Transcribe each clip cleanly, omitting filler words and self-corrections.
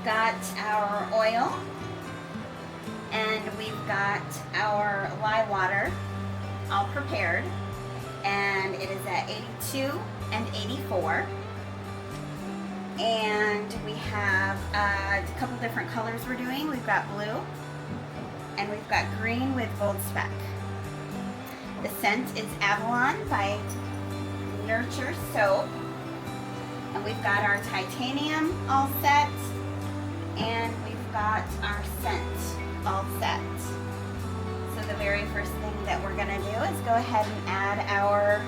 got our oil and we've got our lye water all prepared, and it is at 82 and 84. And we have a couple different colors we're doing. We've got blue and we've got green with gold speck. The scent is Avalon by Nurture Soap. And we've got our titanium all set, and we've got our scent all set. So the very first thing that we're gonna do is go ahead and add our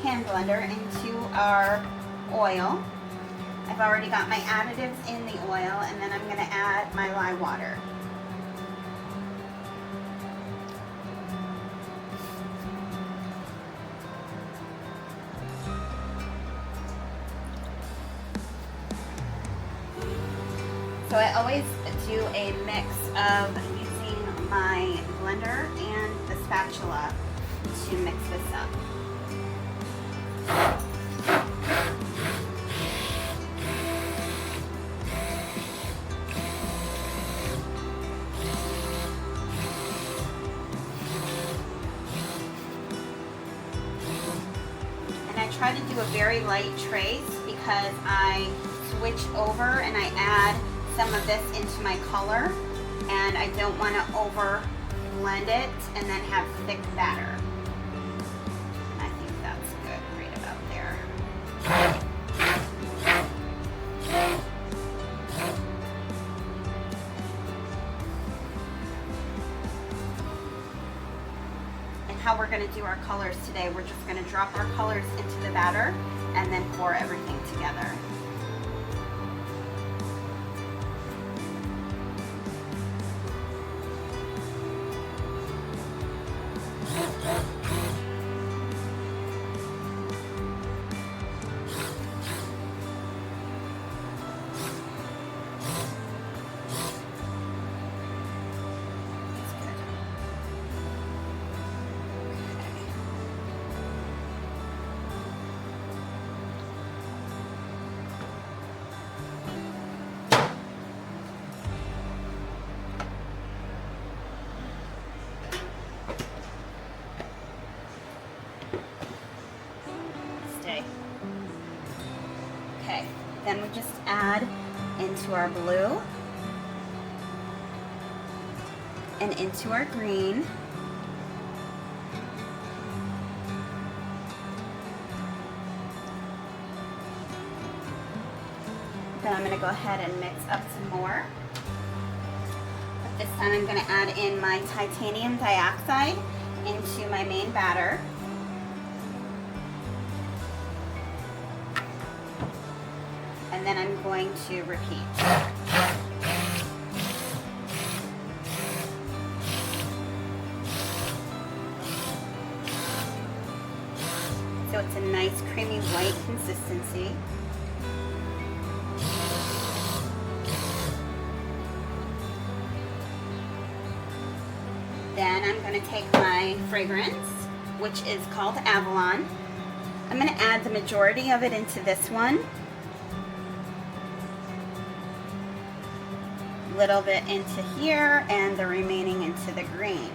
hand blender into our oil. I've already got my additives in the oil, and then I'm going to add my lye water. So I always do a mix of using my blender and the spatula to mix this up. Try to do a very light trace because I switch over and I add some of this into my color, and I don't want to over blend it and then have thick batter. I think that's good right about there. How we're going to do our colors today. We're just going to drop our colors into the batter and then pour everything together. Okay, then we just add into our blue and into our green. Then I'm going to go ahead and mix up some more. But this time I'm going to add in my titanium dioxide into my main batter. And then I'm going to repeat. So it's a nice creamy white consistency. Then I'm going to take my fragrance, which is called Avalon. I'm going to add the majority of it into this one. Little bit into here and the remaining into the green.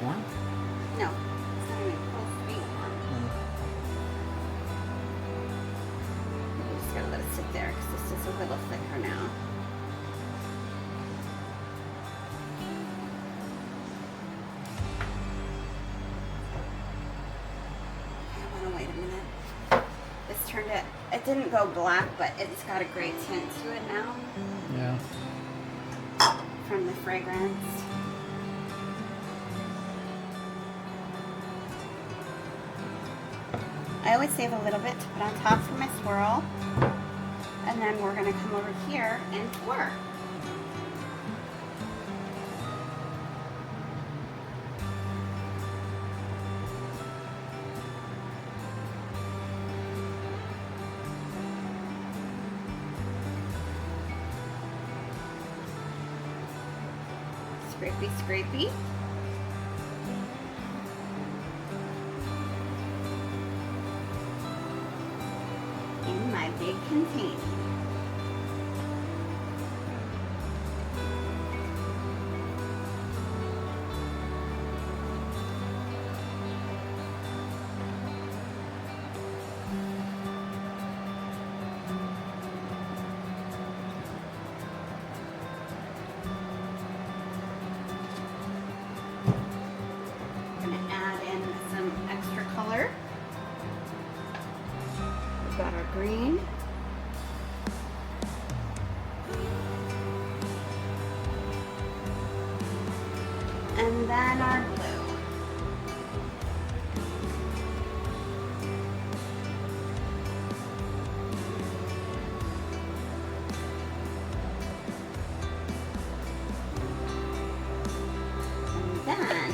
warm? No, it's not even close to being warm. You just gotta let it sit there because this is a little thicker now. Okay, I wanna wait a minute. This turned it didn't go black, but it's got a great tint to it now. Yeah. From the fragrance. I always save a little bit to put on top for my swirl. And then we're gonna come over here and pour. Scrapey, scrapey. In my big container. We've got our green. And then our blue. And then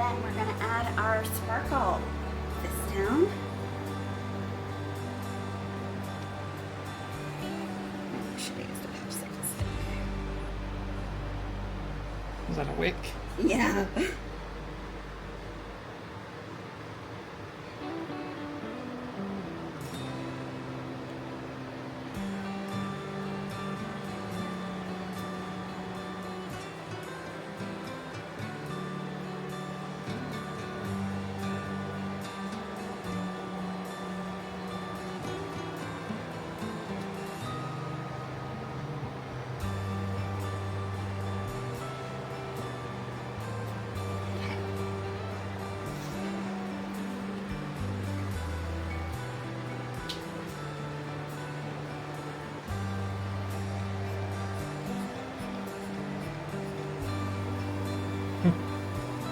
then we're going to add our sparkle. This down. I should have used a popsicle stick. Is that a wick? Yeah.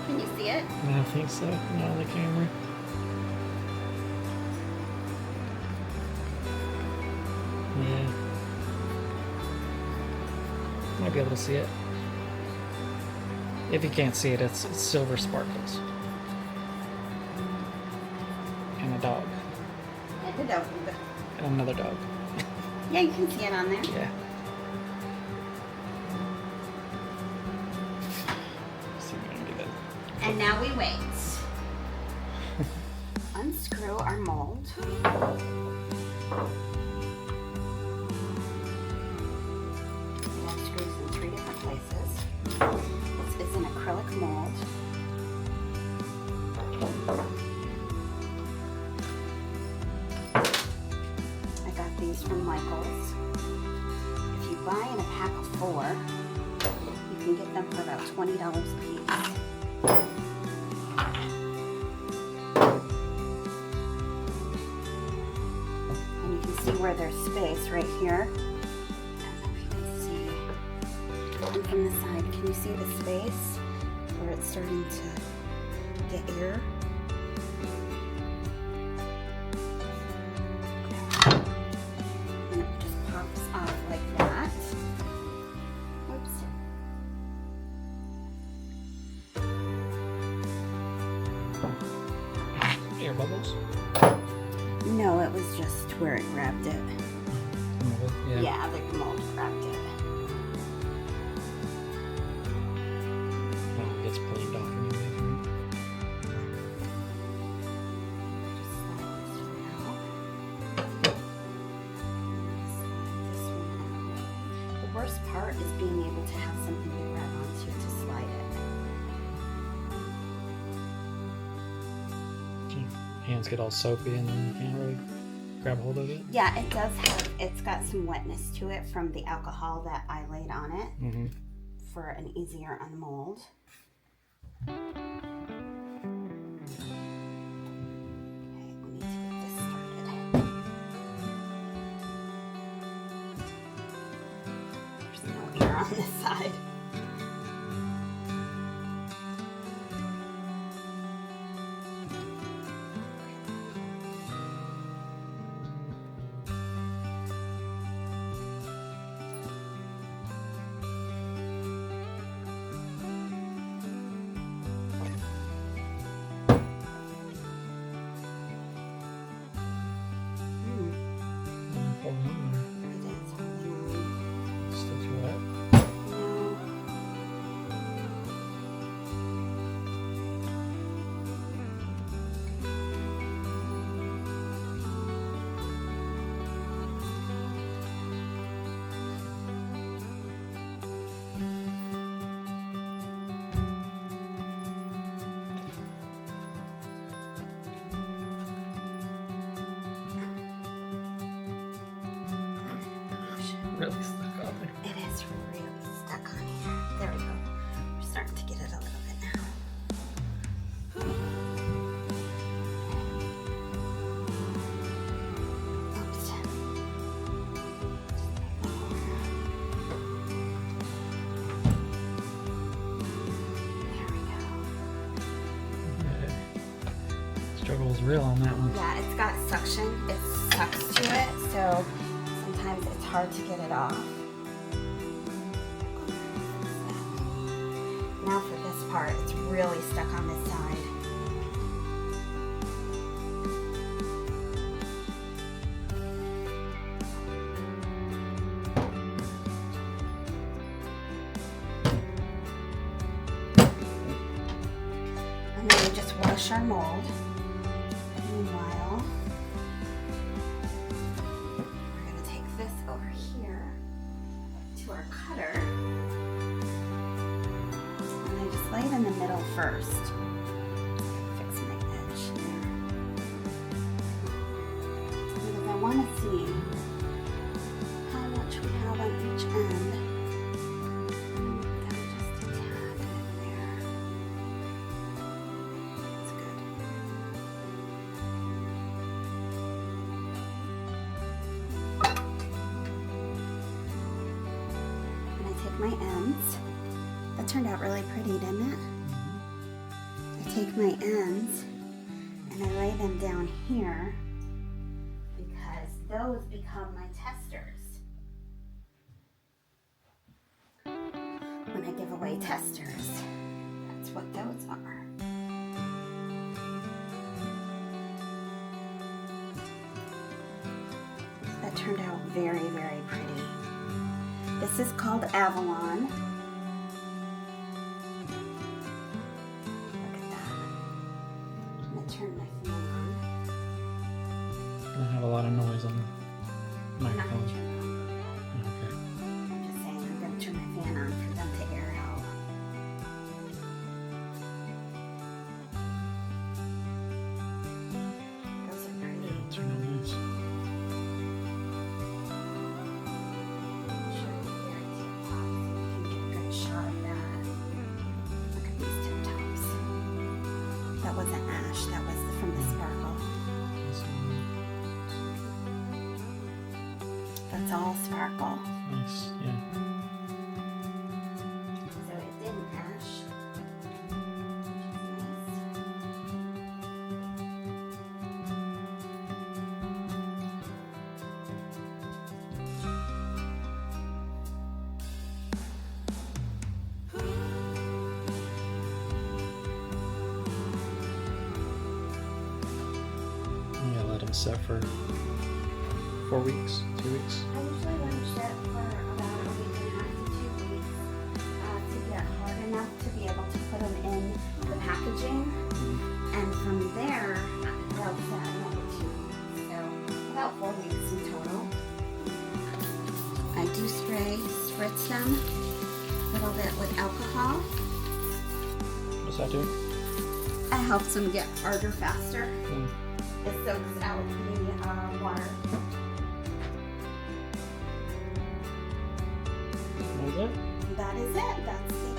Can you see it? I don't think so. Not on the camera. Yeah. Might be able to see it. If you can't see it, it's silver sparkles. And a dog. And a dog. And another dog. Yeah, you can see it on there. Yeah. See if we can do that. And now we wait. Unscrew our mold. We have screws in 3 different places. This is an acrylic mold. I got these from Michael's. If you buy in a pack of 4, you can get them for about $20 a piece. And you can see where there's space right here. I don't know if you can see. And from the side, can you see the space where it's starting to get air? And it just pops off like that. Oops. Air bubbles? No, it was just where it grabbed it. Yeah. Yeah, the mold grabbed it. Oh, it gets cleaned off anyway. Just slide this one out. Slide this one out. The worst part is being able to have something to grab onto to slide it. Hands get all soapy and then you can't really grab hold of it. Yeah, it does have, it's got some wetness to it from the alcohol that I laid on it Mm-hmm. for an easier unmold. Okay, we need to get this started. There's no air on this side. Holding on there. It is holding on. Still too wet. No. Really stuck on there. It is really stuck on here. There we go. We're starting to get it a little bit now. Oops. There we go. Yeah. Struggle was real on that one. Yeah, it's got suction. It sucks to it, so sometimes it's hard to get it off. Now for this part, it's really stuck on this side. And then we just wash our mold. Meanwhile, we're going to take this over here to our cutter. And I just lay it in the middle first. Fix my edge there. Because I want to see how much we have on each end. Just a tad bit there. That's good. And I take my ends. That turned out really pretty, didn't it? I take my ends and I lay them down here because those become my testers. When I give away testers, that's what those are. That turned out very, very pretty. This is called Avalon. Look at that. I'm gonna turn my fan on. I have a lot of noise on the I'm not gonna microphone. turn it on. Okay. I'm just saying I'm gonna turn my fan on for them to air out. Those are pretty. Turn on nice. Show you here at the top so you can get a good shot of that. that wasn't ash, that was from the sparkle. That's all sparkle. Nice, yeah. So it didn't ash, which is nice. Yeah, let them set for 4 weeks, 2 weeks. I usually let them sit for about a week and a half to 2 weeks to get hard enough to be able to put them in the packaging. And from there, they'll set another 2 weeks. So about 4 weeks in total. I do spritz them a little bit with alcohol. What's that do? It helps them get harder faster. Mm. It soaks out the water. What is it? That is it. That's the